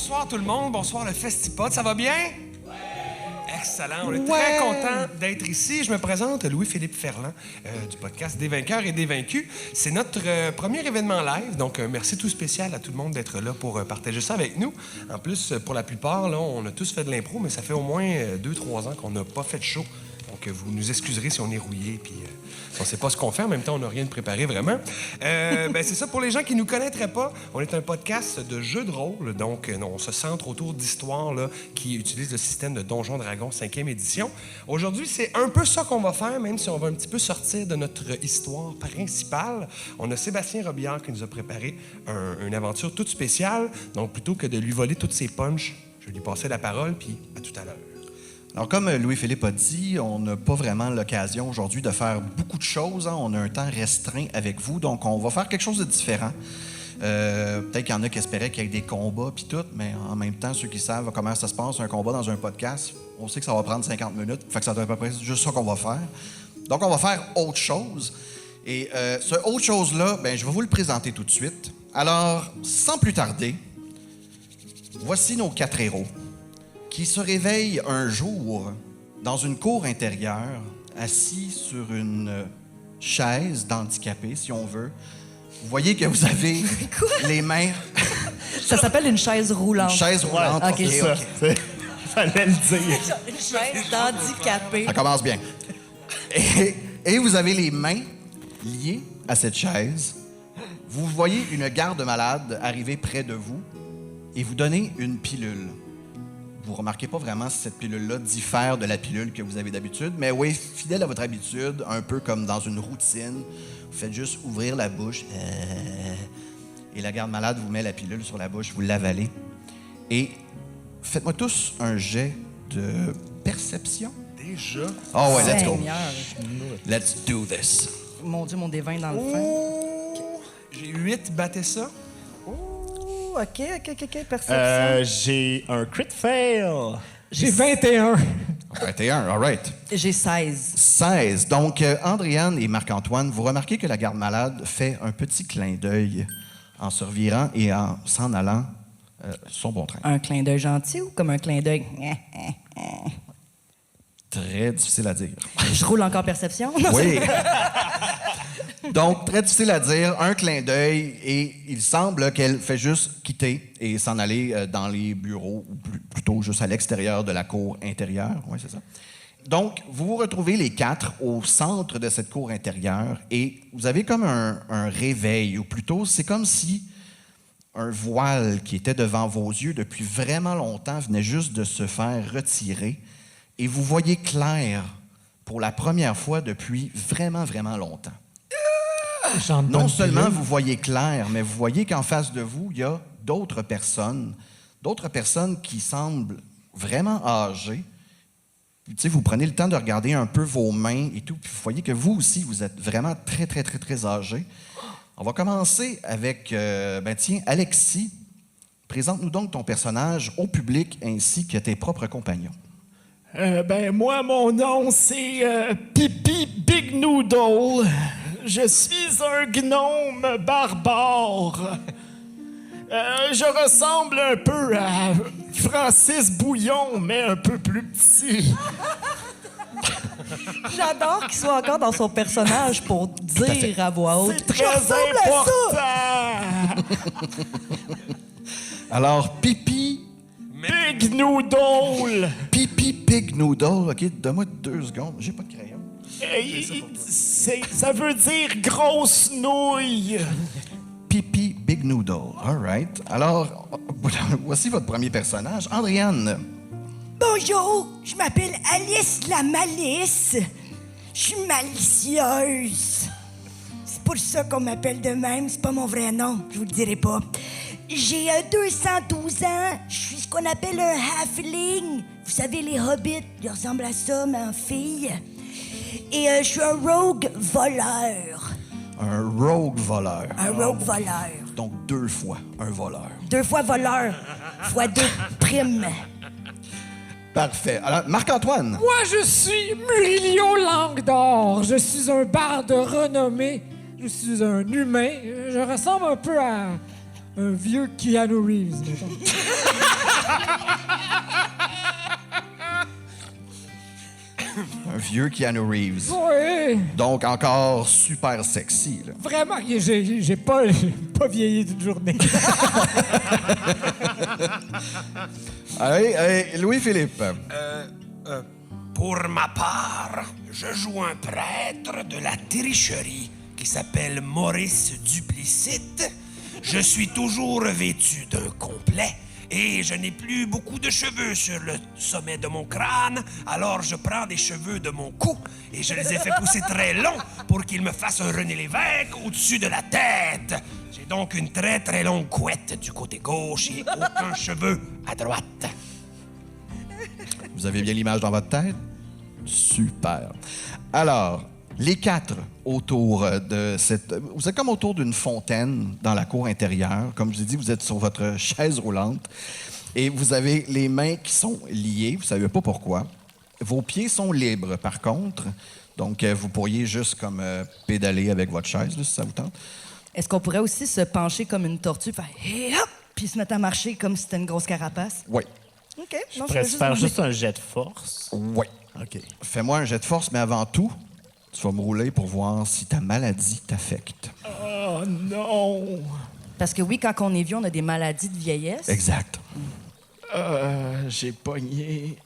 bonsoir tout le monde, bonsoir le Festipod, ça va bien? Excellent, on est très content d'être ici. Je me présente, Louis-Philippe Ferland, du podcast Des vainqueurs et des vaincus. C'est notre premier événement live, donc merci tout spécial à tout le monde d'être là pour partager ça avec nous. En plus, pour la plupart, là, on a tous fait de l'impro, mais ça fait au moins 2-3 ans qu'on n'a pas fait de show. Donc, vous nous excuserez si on est rouillé, puis on ne sait pas ce qu'on fait. En même temps, on n'a rien de préparé, vraiment. C'est ça, pour les gens qui ne nous connaîtraient pas, on est un podcast de jeux de rôle. Donc, on se centre autour d'histoires là, qui utilisent le système de Donjons Dragons 5e édition. Aujourd'hui, c'est un peu ça qu'on va faire, même si on va un petit peu sortir de notre histoire principale. On a Sébastien Robillard qui nous a préparé une aventure toute spéciale. Donc, plutôt que de lui voler toutes ses punches, je vais lui passer la parole, puis à tout à l'heure. Alors, comme Louis-Philippe a dit, on n'a pas vraiment l'occasion aujourd'hui de faire beaucoup de choses. Hein. On a un temps restreint avec vous, donc on va faire quelque chose de différent. Peut-être qu'il y en a qui espéraient qu'il y ait des combats puis tout, mais en même temps, ceux qui savent comment ça se passe, un combat dans un podcast, on sait que ça va prendre 50 minutes, fait que ça doit être à peu près juste ça qu'on va faire. Donc, on va faire autre chose. Et ce autre chose-là, je vais vous le présenter tout de suite. Alors, sans plus tarder, voici nos 4 héros qui se réveille un jour dans une cour intérieure, assis sur une chaise d'handicapé, si on veut. Vous voyez que vous avez les mains... Ça s'appelle une chaise roulante. Une chaise roulante. Ouais, OK, ça. OK. Fallait le dire. Une chaise d'handicapé. Ça commence bien. Et vous avez les mains liées à cette chaise. Vous voyez une garde-malade arriver près de vous et vous donner une pilule. Vous ne remarquez pas vraiment si cette pilule-là diffère de la pilule que vous avez d'habitude, mais oui, fidèle à votre habitude, un peu comme dans une routine, vous faites juste ouvrir la bouche et la garde-malade vous met la pilule sur la bouche, vous l'avalez. Et faites-moi tous un jet de perception. Déjà? Oh ouais, let's go. Seigneur. Let's do this. Mon Dieu, mon dévin dans le fin. Oh! J'ai 8, battez ça. OK, perception. J'ai un crit fail. J'ai 21. 21, all right. J'ai 16. 16. Donc, Andréane et Marc-Antoine, vous remarquez que la garde-malade fait un petit clin d'œil en se revirant et en s'en allant son bon train. Un clin d'œil gentil ou comme un clin d'œil? Très difficile à dire. Je roule encore perception? Non, Oui. Donc, très difficile à dire, un clin d'œil, et il semble qu'elle fait juste quitter et s'en aller dans les bureaux, ou plutôt juste à l'extérieur de la cour intérieure. Oui, c'est ça. Donc, vous vous retrouvez les 4 au centre de cette cour intérieure et vous avez comme un réveil, ou plutôt, c'est comme si un voile qui était devant vos yeux depuis vraiment longtemps venait juste de se faire retirer et vous voyez clair pour la première fois depuis vraiment, vraiment longtemps. Non seulement vous voyez clair, mais vous voyez qu'en face de vous, il y a d'autres personnes qui semblent vraiment âgées. Tu sais, vous prenez le temps de regarder un peu vos mains et tout, puis vous voyez que vous aussi, vous êtes vraiment très, très, très, très âgés. On va commencer avec, Alexis. Présente-nous donc ton personnage au public ainsi que tes propres compagnons. Moi, mon nom, c'est Pipi Big Noodle. Je suis un gnome barbare. Je ressemble un peu à Francis Bouillon, mais un peu plus petit. J'adore qu'il soit encore dans son personnage pour dire à voix haute. C'est très important. Alors, Pipi Big Noodle. Pipi Pig Noodle. OK, donne-moi 2 secondes. J'ai pas de crayon. Ça veut dire grosse nouille. Pipi Big Noodle. All right. Alors, voici votre premier personnage. Andréane. Bonjour, je m'appelle Alice la Malice. Je suis malicieuse. C'est pour ça qu'on m'appelle de même, c'est pas mon vrai nom, je vous le dirai pas. J'ai 212 ans, je suis ce qu'on appelle un halfling. Vous savez, les hobbits, ils ressemblent à ça, mais en fille. Et je suis un rogue voleur. Un rogue voleur. Un rogue voleur. Donc 2 fois un voleur. 2 fois voleur, fois 2 primes. Parfait. Alors, Marc-Antoine. Moi, je suis Murillo Langdor. Je suis un barde renommé. Je suis un humain. Je ressemble un peu à Un vieux Keanu Reeves, mettons. Un vieux Keanu Reeves. Oui, Donc, encore super sexy, là. vraiment, j'ai pas vieilli d'une journée. Allez, Louis-Philippe. Pour ma part, je joue un prêtre de la tricherie qui s'appelle Maurice Duplicite. Je suis toujours vêtu d'un complet et je n'ai plus beaucoup de cheveux sur le sommet de mon crâne, alors je prends des cheveux de mon cou et je les ai fait pousser très longs pour qu'ils me fassent un René Lévesque au-dessus de la tête. J'ai donc une très très longue couette du côté gauche et aucun cheveu à droite. Vous avez bien l'image dans votre tête? Super. Alors, les quatre autour de cette... Vous êtes comme autour d'une fontaine dans la cour intérieure. Comme je vous ai dit, vous êtes sur votre chaise roulante et vous avez les mains qui sont liées. Vous ne savez pas pourquoi. Vos pieds sont libres, par contre. Donc, vous pourriez juste comme pédaler avec votre chaise, là, si ça vous tente. Est-ce qu'on pourrait aussi se pencher comme une tortue, faire et hop, puis se mettre à marcher comme si c'était une grosse carapace? Oui. OK. Je Non, pourrais veux faire bouger. juste un jet de force. Oui. OK. Fais-moi un jet de force, mais avant tout, tu vas me rouler pour voir si ta maladie t'affecte. Oh non! Parce que oui, quand on est vieux, on a des maladies de vieillesse. Exact. J'ai pogné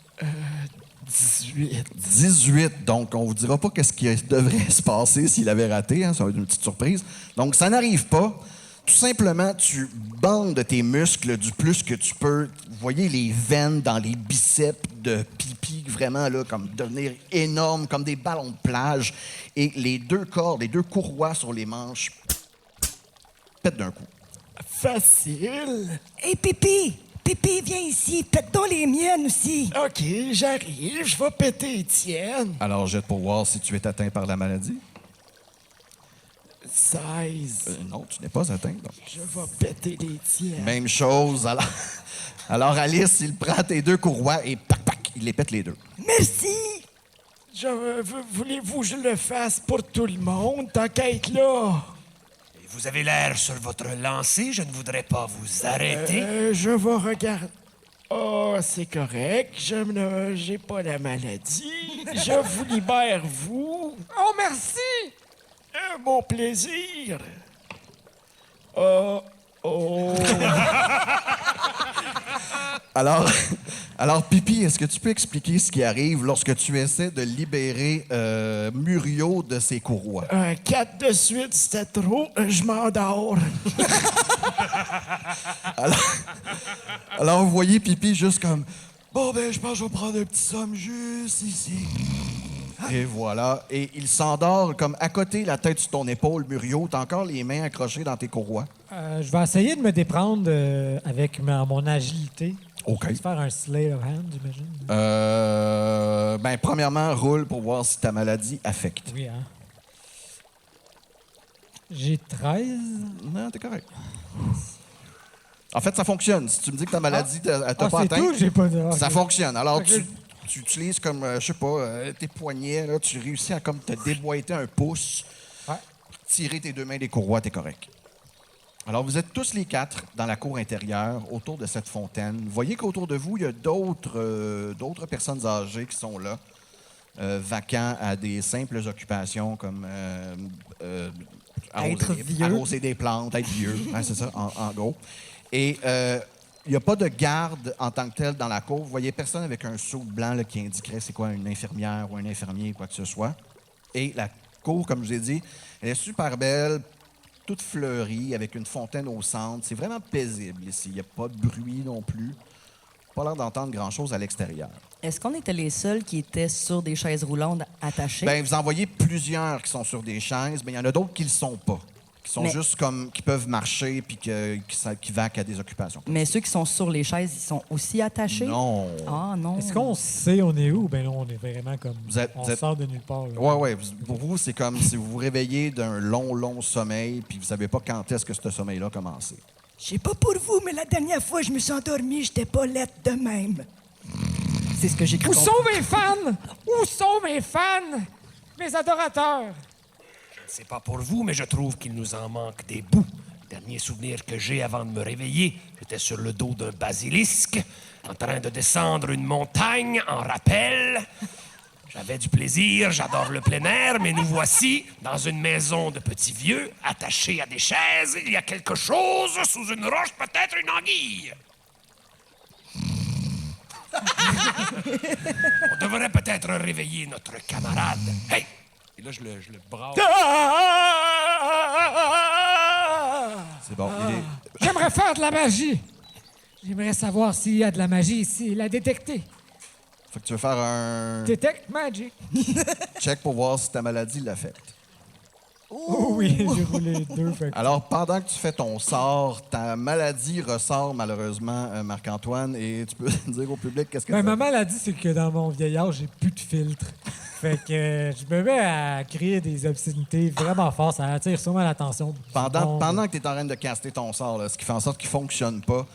18. 18, donc on vous dira pas qu'est-ce qui devrait se passer s'il avait raté, hein, ça va être une petite surprise. Donc ça n'arrive pas. Tout simplement, tu bandes tes muscles du plus que tu peux. Vous voyez les veines dans les biceps de pipi, vraiment, là, comme devenir énormes, comme des ballons de plage. Et les deux cordes, les deux courroies sur les manches pètent d'un coup. Facile. Hé, Pipi! Pipi, viens ici. Pète donc les miennes aussi. OK, j'arrive. Je vais péter Étienne. Alors, jette pour voir si tu es atteint par la maladie. 16. Non, tu n'es pas atteint. donc. Je vais péter les tiennes. Même chose. Alors, Alice, il prend tes deux courroies et pac, pac, il les pète les deux. Merci. Voulez-vous que je le fasse pour tout le monde, tant qu'à être là? Vous avez l'air sur votre lancée, je ne voudrais pas vous arrêter. Je vais regarder. Oh, c'est correct. J'ai pas la maladie. Je vous libère, vous. Oh, merci! Mon plaisir. Oh. Alors, Pipi, est-ce que tu peux expliquer ce qui arrive lorsque tu essaies de libérer Muriot de ses courroies? 4 de suite, c'était trop. Je m'endors. Alors, vous voyez Pipi juste comme... Bon, ben, je pense que je vais prendre un petit somme juste ici. Et voilà. Et il s'endort comme à côté, la tête sur ton épaule, Muriot. T'as encore les mains accrochées dans tes courroies. Je vais essayer de me déprendre avec mon agilité. OK. Je vais faire un slay of hand, j'imagine. Ben, premièrement, roule pour voir si ta maladie affecte. Oui, hein. J'ai 13. Non, t'es correct. En fait, ça fonctionne. Si tu me dis que ta maladie elle t'a pas c'est atteint, tout? J'ai pas de... ça ok. fonctionne. Alors, Fait que tu utilises comme, je sais pas, tes poignets, là, tu réussis à comme te déboîter un pouce, Ouais. tirer tes deux mains des courroies, t'es correct. Alors, vous êtes tous les quatre dans la cour intérieure, autour de cette fontaine. Vous voyez qu'autour de vous, il y a d'autres personnes âgées qui sont là, vacants à des simples occupations comme Être vieux. arroser des plantes, être vieux, hein, c'est ça, en gros. Et il n'y a pas de garde en tant que tel dans la cour. Vous voyez personne avec un sceau blanc là, qui indiquerait c'est quoi une infirmière ou un infirmier, quoi que ce soit. Et la cour, comme je vous ai dit, elle est super belle, toute fleurie, avec une fontaine au centre. C'est vraiment paisible ici. Il n'y a pas de bruit non plus. Pas l'air d'entendre grand-chose à l'extérieur. Est-ce qu'on était les seuls qui étaient sur des chaises roulantes attachées? Bien, vous en voyez plusieurs qui sont sur des chaises, mais il y en a d'autres qui ne le sont pas. Qui sont Mais- juste comme, qui peuvent marcher puis qui vaquent à des occupations. Mais ceux qui sont sur les chaises, ils sont aussi attachés? Non. Ah non. Est-ce qu'on sait on est où? Ben là, on est vraiment comme... on vous êtes- sort de nulle part. là. Ouais. Pour vous, c'est comme si vous vous réveillez d'un long sommeil puis vous savez pas quand est-ce que ce sommeil-là a commencé. Je sais pas pour vous, mais la dernière fois je me suis endormie, j'étais pas laite de même. C'est ce que j'ai cru Où comprendre. sont mes fans? Où sont mes fans? Mes adorateurs? C'est pas pour vous, mais je trouve qu'il nous en manque des bouts. dernier souvenir que j'ai avant de me réveiller, j'étais sur le dos d'un basilisque, en train de descendre une montagne en rappel. J'avais du plaisir, j'adore le plein air, mais nous voici dans une maison de petits vieux, attachés à des chaises. Il y a quelque chose sous une roche, peut-être une anguille. On devrait peut-être réveiller notre camarade. Hey! Et là, je le brasse. C'est bon. J'aimerais faire de la magie. J'aimerais savoir s'il y a de la magie ici, la détecter. Fait que tu veux faire un Detect magic. check pour voir si ta maladie l'affecte. Oh oui, j'ai roulé 2. Fait que- Alors, pendant que tu fais ton sort, ta maladie ressort malheureusement, Marc-Antoine, et tu peux dire au public qu'est-ce que Ben, ça ma maladie, c'est que dans mon vieil âge, j'ai plus de filtre. Fait que je me mets à créer des obscénités vraiment fortes. Ça attire sûrement l'attention. du monde. Pendant que tu es en train de caster ton sort, là, ce qui fait en sorte qu'il fonctionne pas,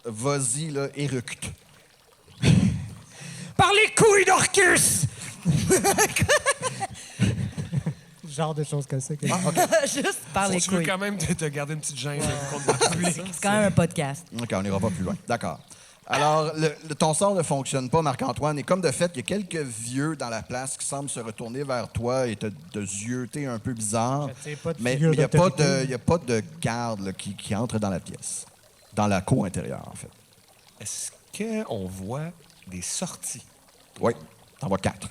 vas-y là, et recute. Par les couilles d'Orcus! Genre de choses comme ça. que- Juste par les Tu veux couilles. quand même te garder une petite gêne contre le public. C'est quand même un podcast. OK, on n'ira pas plus loin. D'accord. Alors, ton sort ne fonctionne pas, Marc-Antoine, et comme de fait, il y a quelques vieux dans la place qui semblent se retourner vers toi et te zioter un peu bizarre. C'est pas de Mais figure il n'y a, pas d'autorité. de- y a pas de garde là, qui entre dans la pièce. Dans la cour intérieure, en fait. Est-ce qu'on voit des sorties? Oui, t'en vois 4.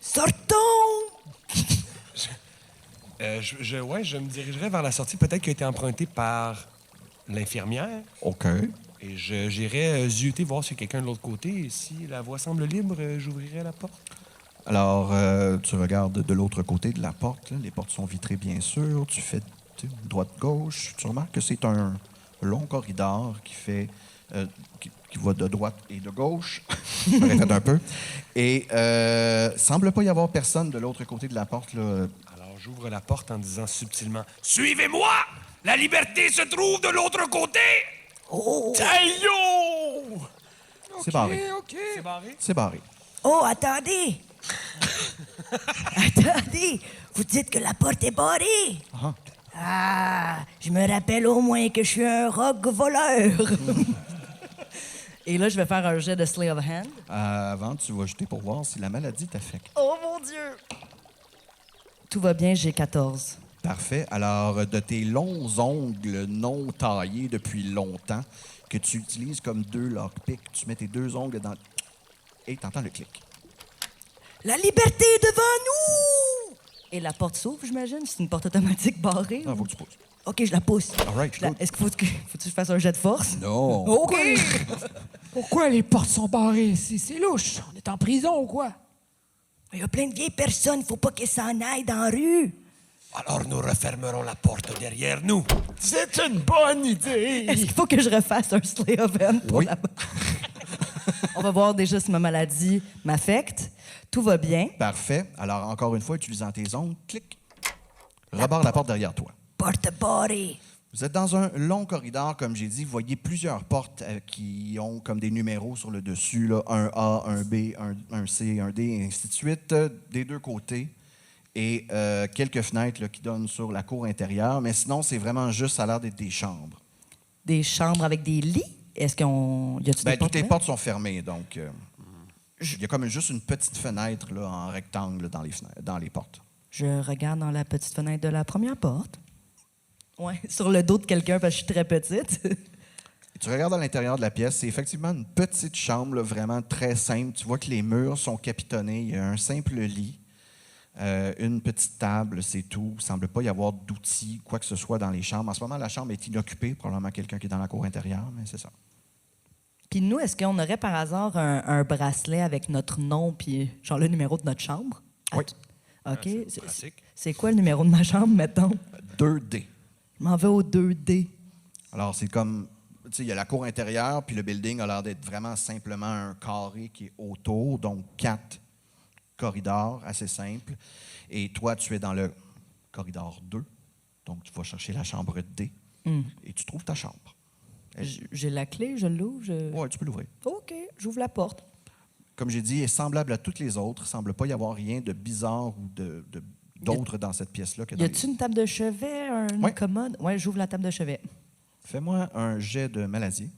Sortons! Je me dirigerais vers la sortie, peut-être qui a été empruntée par l'infirmière. OK. Et j'irais zioter voir s'il y a quelqu'un de l'autre côté. Et si la voie semble libre, j'ouvrirai la porte. Alors, tu regardes de l'autre côté de la porte. Là. Les portes sont vitrées, bien sûr. Tu fais droite-gauche. Tu remarques que c'est un long corridor qui fait... qui va de droite et de gauche. Je me répète un peu. Et semble pas y avoir personne de l'autre côté de la porte. Là. Alors j'ouvre la porte en disant subtilement « Suivez-moi! La liberté se trouve de l'autre côté! » Taillot! C'est barré. OK. C'est barré? C'est barré. Oh, attendez! Attendez! Vous dites que la porte est barrée? Ah, je me rappelle au moins que je suis un rogue voleur. Et là, je vais faire un jet de Slay of Hand. Avant, tu vas jeter pour voir si la maladie t'affecte. Oh mon Dieu! Tout va bien, j'ai 14. Parfait. Alors, de tes longs ongles non taillés depuis longtemps, que tu utilises comme 2 lockpicks, tu mets tes 2 ongles dans... Et t'entends le clic. La liberté est devant nous! Et la porte s'ouvre, j'imagine? C'est une porte automatique barrée? Non, faut que tu pousses. OK, je la pousse. All right, good. Est-ce qu'il faut que je fasse un jet de force? Non. OK! Pourquoi les portes sont barrées ici? C'est louche. On est en prison ou quoi? Il y a plein de vieilles personnes, faut pas qu'elles s'en aillent dans la rue. Alors nous refermerons la porte derrière nous. C'est une bonne idée! Est-ce qu'il faut que je refasse un Slay of Hand pour Oui. la... On va voir déjà si ma maladie m'affecte. Tout va bien. Parfait. Alors, encore une fois, utilisant tes ongles, clic. Rebarre la porte derrière toi. Porte barrée. Vous êtes dans un long corridor, comme j'ai dit. Vous voyez plusieurs portes qui ont comme des numéros sur le dessus, là, un A, un B, un C, un D, et ainsi de suite, des deux côtés. Et quelques fenêtres là, qui donnent sur la cour intérieure. Mais sinon, c'est vraiment juste, ça a l'air d'être des chambres. Des chambres avec des lits? Est-ce qu'on... Y a-tu des Ben, toutes les là? portes sont fermées, donc il y a comme juste une petite fenêtre là, en rectangle dans dans les portes. Je regarde dans la petite fenêtre de la première porte. Ouais, sur le dos de quelqu'un parce que je suis très petite. Et tu regardes à l'intérieur de la pièce, c'est effectivement une petite chambre, là, vraiment très simple. Tu vois que les murs sont capitonnés. Il y a un simple lit, une petite table, c'est tout. Il ne semble pas y avoir d'outils, quoi que ce soit dans les chambres. En ce moment, la chambre est inoccupée, probablement quelqu'un qui est dans la cour intérieure, mais c'est ça. Puis nous, est-ce qu'on aurait par hasard un bracelet avec notre nom puis genre le numéro de notre chambre? Oui. OK. pratique. C'est quoi le numéro de ma chambre, mettons? 2D. Je m'en vais au 2D. Alors, c'est comme, tu sais, il y a la cour intérieure, puis le building a l'air d'être vraiment simplement un carré qui est autour, donc 4 corridors assez simples. Et toi, tu es dans le corridor 2, donc tu vas chercher la chambre D, et tu trouves ta chambre. J'ai la clé, je l'ouvre. Oui, tu peux l'ouvrir. OK, j'ouvre la porte. Comme j'ai dit, elle est semblable à toutes les autres. Il ne semble pas y avoir rien de bizarre ou de d'autre dans cette pièce-là que Y dans a-tu une table de chevet, une Ouais. commode? Ouais, j'ouvre la table de chevet. Fais-moi un jet de maladie.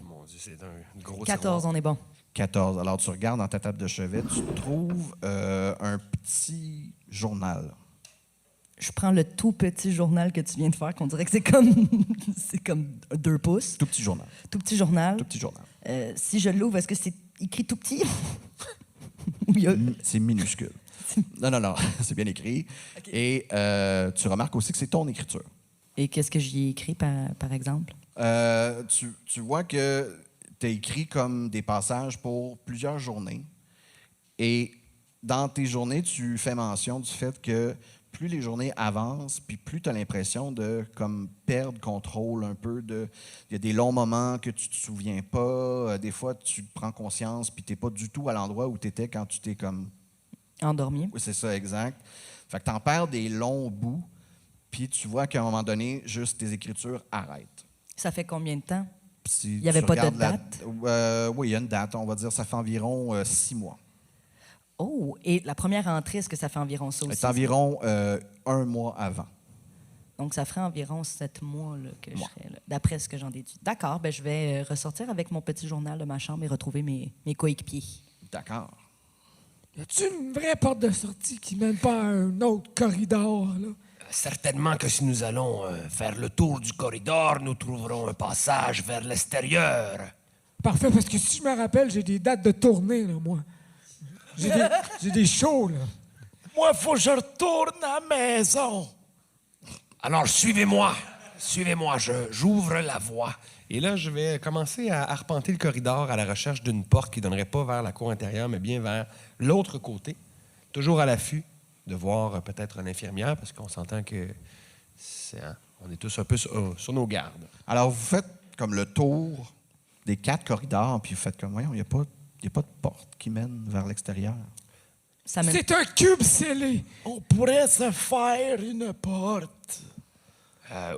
Mon Dieu, c'est un gros 14, tiroir. on est bon. 14. Alors, tu regardes dans ta table de chevet, tu trouves un petit journal. Je prends le tout petit journal que tu viens de faire, qu'on dirait que c'est comme, c'est comme 2 pouces. Tout petit journal. Tout petit journal. Tout petit journal. Si je l'ouvre, est-ce que c'est écrit tout petit? Ou il y a- C'est minuscule. Non, c'est bien écrit. Et tu remarques aussi que c'est ton écriture. Et qu'est-ce que j'y ai écrit, par exemple? Tu vois que tu as écrit comme des passages pour plusieurs journées. Et dans tes journées, tu fais mention du fait que plus les journées avancent, puis plus tu as l'impression de comme perdre contrôle un peu. Il y a des longs moments que tu te souviens pas. Des fois, tu prends conscience, puis tu n'es pas du tout à l'endroit où tu étais quand tu t'es comme... Endormi. Oui, c'est ça, exact. Fait que tu en perds des longs bouts, puis tu vois qu'à un moment donné, juste tes écritures arrêtent. Ça fait combien de temps? Si Il y avait tu pas de regardes date? Oui, il y a une date. On va dire ça fait environ 6 mois. Oh, et la première entrée, est-ce que ça fait environ ça aussi? C'est environ 1 mois avant. Donc, ça ferait environ 7 mois là, que je Mois. serais là, d'après ce que j'en déduis. D'accord, ben, je vais ressortir avec mon petit journal de ma chambre et retrouver mes coéquipiers. D'accord. Y a-tu une vraie porte de sortie qui mène pas à un autre corridor, là? Certainement que si nous allons faire le tour du corridor, nous trouverons un passage vers l'extérieur. Parfait, parce que si je me rappelle, j'ai des dates de tournée, là, moi. J'ai des shows, là. Moi, faut que je retourne à la maison. Alors, suivez-moi. Suivez-moi, j'ouvre la voie. Et là, je vais commencer à arpenter le corridor à la recherche d'une porte qui ne donnerait pas vers la cour intérieure, mais bien vers l'autre côté. Toujours à l'affût de voir peut-être une infirmière, parce qu'on s'entend que on est tous un peu sur nos gardes. Alors, vous faites comme le tour des 4 corridors, puis vous faites comme, voyons, il n'y a pas de porte qui mène vers l'extérieur. Ça mène... C'est un cube scellé. On pourrait se faire une porte.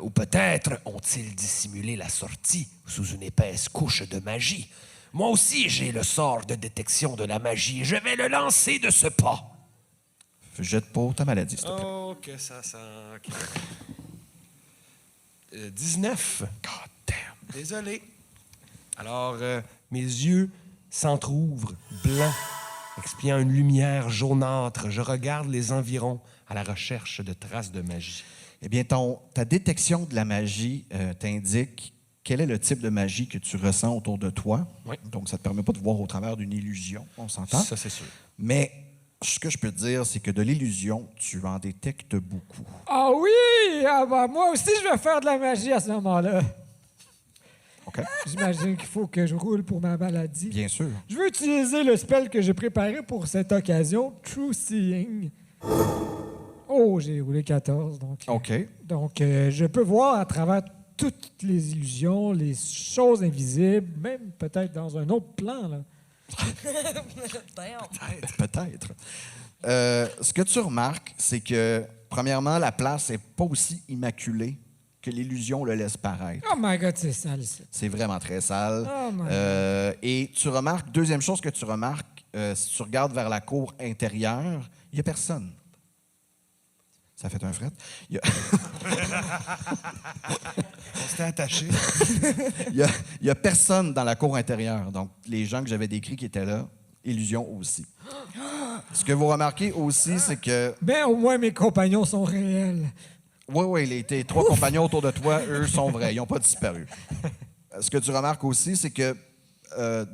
Ou peut-être ont-ils dissimulé la sortie sous une épaisse couche de magie. Moi aussi, j'ai le sort de détection de la magie. Je vais le lancer de ce pas. Jette pour ta maladie, s'il te plaît. Oh, que ça sent... OK. 19. God damn. Désolé. Alors, mes yeux s'entr'ouvrent, blancs, expiant une lumière jaunâtre. Je regarde les environs à la recherche de traces de magie. Eh bien, ta détection de la magie t'indique quel est le type de magie que tu ressens autour de toi. Oui. Donc, ça ne te permet pas de voir au travers d'une illusion, on s'entend. Ça, c'est sûr. Mais ce que je peux te dire, c'est que de l'illusion, tu en détectes beaucoup. Ah oui! Ah bah, moi aussi, je vais faire de la magie à ce moment-là. OK? J'imagine qu'il faut que je roule pour ma maladie. Bien sûr. Je veux utiliser le spell que j'ai préparé pour cette occasion, True Seeing. Oh, j'ai roulé 14, donc... OK. Donc, je peux voir à travers toutes les illusions, les choses invisibles, même peut-être dans un autre plan, là. Peut-être. Ce que tu remarques, c'est que, premièrement, la place n'est pas aussi immaculée que l'illusion le laisse paraître. Oh my God, c'est sale, ça. C'est vraiment très sale. Oh my Et tu remarques, deuxième chose que tu remarques, si tu regardes vers la cour intérieure, il n'y a personne. Ça fait un fret. Il On s'était attachés. y a personne dans la cour intérieure. Donc, les gens que j'avais décrits qui étaient là, illusion aussi. Ce que vous remarquez aussi, c'est que... Ben, au moins, mes compagnons sont réels. Oui, tes 3 compagnons autour de toi, eux, sont vrais. Ils n'ont pas disparu. Ce que tu remarques aussi, c'est que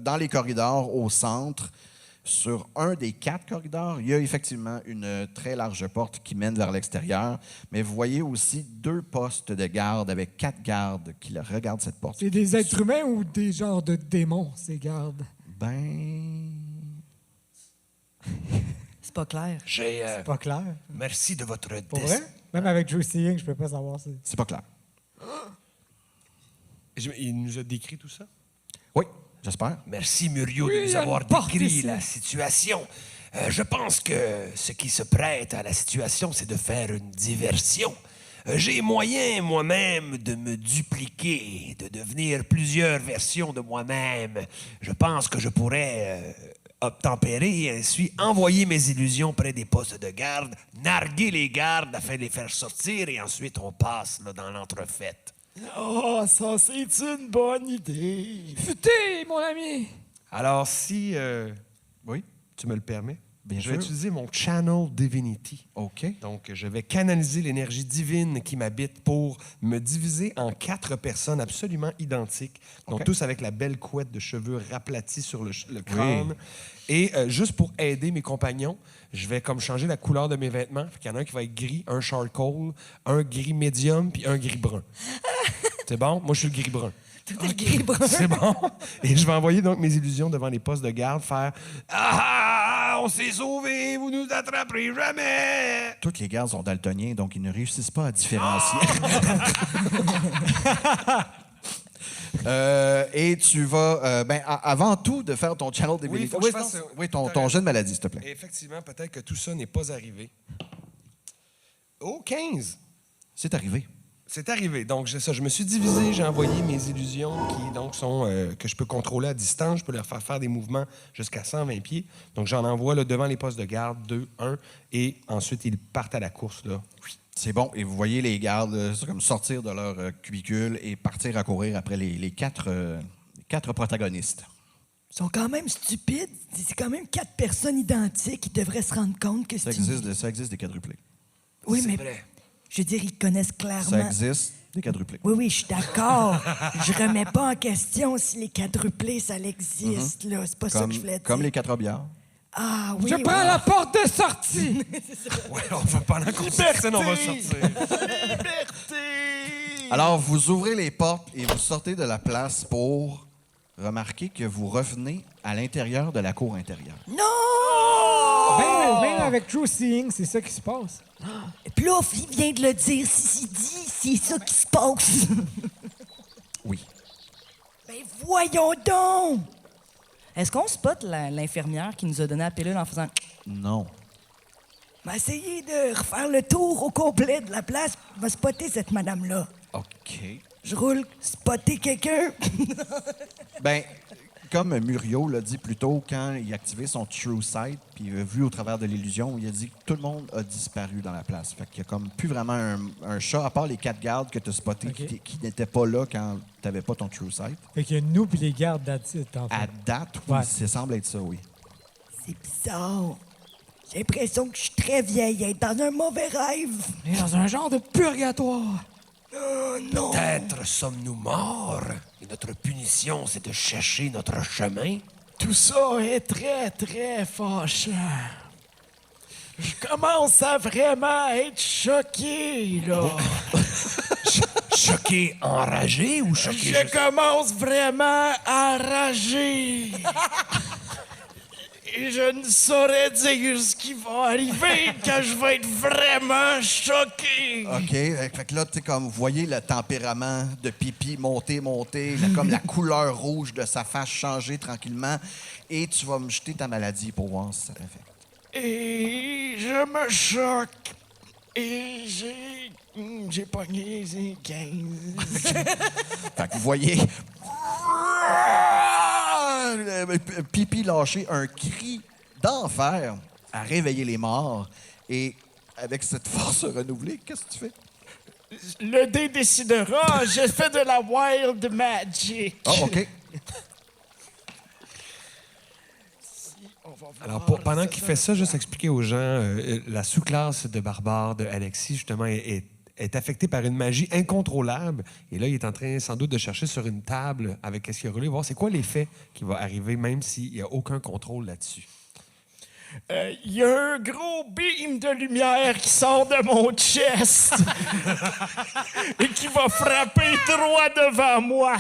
dans les corridors, au centre, sur un des 4 corridors, il y a effectivement une très large porte qui mène vers l'extérieur. Mais vous voyez aussi 2 postes de garde avec 4 gardes qui regardent cette porte. C'est des êtres humains ou des genres de démons, ces gardes? Ben... C'est pas clair. J'ai... Pas clair. merci de votre Pour vrai? Même avec True Seeing, je peux pas savoir ça. C'est pas clair. Il nous a décrit tout ça? Oui, j'espère. Merci, Muriel, Oui, de il nous y a avoir une porte décrit ici. la situation. Je pense que ce qui se prête à la situation, c'est de faire une diversion. J'ai moyen moi-même de me dupliquer, de devenir plusieurs versions de moi-même. Je pense que je pourrais obtempérer et ainsi envoyer mes illusions près des postes de garde, narguer les gardes afin de les faire sortir et ensuite on passe là, dans l'entrefaite. Oh, ça, c'est une bonne idée. Futé, mon ami! Alors, si Oui? tu me le permets, Bien je vais sûr. utiliser mon Channel Divinity. OK. Donc, je vais canaliser l'énergie divine qui m'habite pour me diviser en 4 personnes absolument identiques. Donc, OK. tous avec la belle couette de cheveux raplatis sur le crâne. Et juste pour aider mes compagnons, je vais comme changer la couleur de mes vêtements. Il y en a un qui va être gris, un charcoal, un gris médium, puis un gris brun. C'est bon? Moi, je suis le gris brun. Le gris brun. C'est bon. Et je vais envoyer donc mes illusions devant les postes de garde faire « Ah, on s'est sauvés, vous nous attraperez jamais! » Tous les gardes sont daltoniens, donc ils ne réussissent pas à différencier. Et tu vas, avant tout, de faire ton channel des Oui, faut que je fasse, ton jet de maladie, s'il te plaît. Et effectivement, peut-être que tout ça n'est pas arrivé. Oh, 15! C'est arrivé. C'est arrivé. Donc, je me suis divisé, j'ai envoyé mes illusions qui donc sont que je peux contrôler à distance. Je peux leur faire des mouvements jusqu'à 120 pieds. Donc, j'en envoie là, devant les postes de garde, 2, 1, et ensuite, ils partent à la course. Là. C'est bon. Et vous voyez les gardes comme sortir de leur cubicule et partir à courir après les quatre protagonistes. Ils sont quand même stupides. C'est quand même 4 personnes identiques. Ils devraient se rendre compte que Ça c'est une... existe des quadruplés. Oui, C'est mais vrai. je veux dire, ils connaissent clairement. Ça existe des quadruplés. Oui, oui, je suis d'accord. Je remets pas en question si les quadruplés, ça existe. Là. C'est pas ça que je voulais dire. Comme les 4 bières. Ah oui, Je oui. prends la porte de sortie! Ouais, on va pendant qu'on s'obstine, on va sortir. Alors, vous ouvrez les portes et vous sortez de la place pour remarquer que vous revenez à l'intérieur de la cour intérieure. Non! Ben avec True Seeing, c'est ça qui se passe. Plouf, il vient de le dire. Si dit, c'est ça qui se passe. Oui. Ben voyons donc! Est-ce qu'on spot l'infirmière qui nous a donné la pilule en faisant... Non. On va essayer de refaire le tour au complet de la place. On va spotter cette madame-là. OK. Je roule, spotter quelqu'un. Ben, comme Muriel l'a dit plus tôt, quand il a activé son True Sight, puis il a vu au travers de l'illusion, il a dit que tout le monde a disparu dans la place. Fait qu'il y a comme plus vraiment un chat, à part les 4 gardes que tu as spotés OK. qui n'étaient pas là quand tu n'avais pas ton True Sight. Fait qu'il y a nous puis les gardes d'attitude, en fait. À date, oui, Ouais. ça semble être ça, oui. C'est bizarre. J'ai l'impression que je suis très vieille, être dans un mauvais rêve. On est dans un genre de purgatoire. Oh non! Peut-être sommes-nous morts et notre punition, c'est de chercher notre chemin. Tout ça est très, très fâchant. Je commence à vraiment être choqué, là. Choqué, enragé ou choqué? Je commence vraiment à rager. Et je ne saurais dire ce qui va arriver quand je vais être vraiment choqué. OK. Fait que là, tu sais, comme vous voyez le tempérament de Pipi monter, comme la couleur rouge de sa face changer tranquillement. Et tu vas me jeter ta maladie pour voir si ça t'affecte. Et je me choque. Et j'ai pogné 15. Fait que vous voyez Pipi lâcher un cri d'enfer à réveiller les morts. Et avec cette force renouvelée, qu'est-ce que tu fais? Le dé décidera. Je fais de la wild magic. Ah, OK. Alors, pendant qu'il fait ça, juste expliquer aux gens, la sous-classe de barbare de Alexis, justement, est affectée par une magie incontrôlable. Et là, il est en train, sans doute, de chercher sur une table avec ce qu'il a roulé, voir c'est quoi l'effet qui va arriver, même s'il n'y a aucun contrôle là-dessus. Il y a un gros beam de lumière qui sort de mon chest et qui va frapper droit devant moi.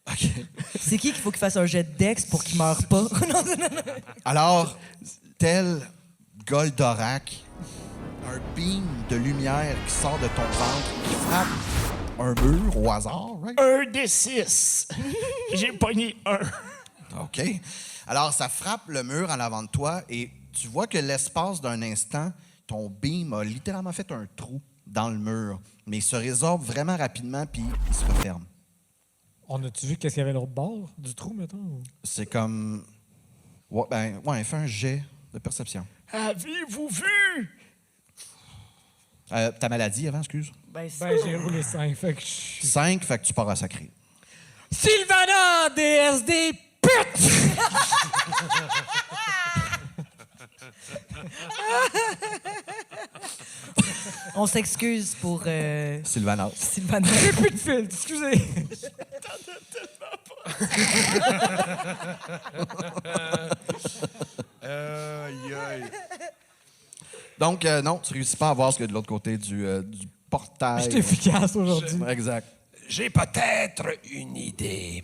OK. C'est qui qu'il faut qu'il fasse un jet de dex pour qu'il meure pas? Non, non, non. Alors, tel Goldorak, un beam de lumière qui sort de ton ventre, qui frappe un mur au hasard, right? Un des 6. J'ai pogné un. OK. Alors, ça frappe le mur en avant de toi et tu vois que l'espace d'un instant, ton beam a littéralement fait un trou dans le mur. Mais il se résorbe vraiment rapidement puis il se referme. On a-tu vu qu'est-ce qu'il y avait à l'autre bord du trou, mettons? ou- C'est comme... Ouais, fais un jet de perception. Avez-vous vu? Ta maladie avant, excuse. Ben, Ben, j'ai roulé 5, fait que je suis... 5, fait que tu pars à sacrer. Sylvana, DSD, pute! on s'excuse pour Sylvanas. Sylvana. J'ai plus de filtre, excusez. Aïe, aïe. Donc, non, tu réussis pas à voir ce qu'il y a de l'autre côté du portail. Je suis efficace aujourd'hui. Exact. J'ai peut-être une idée.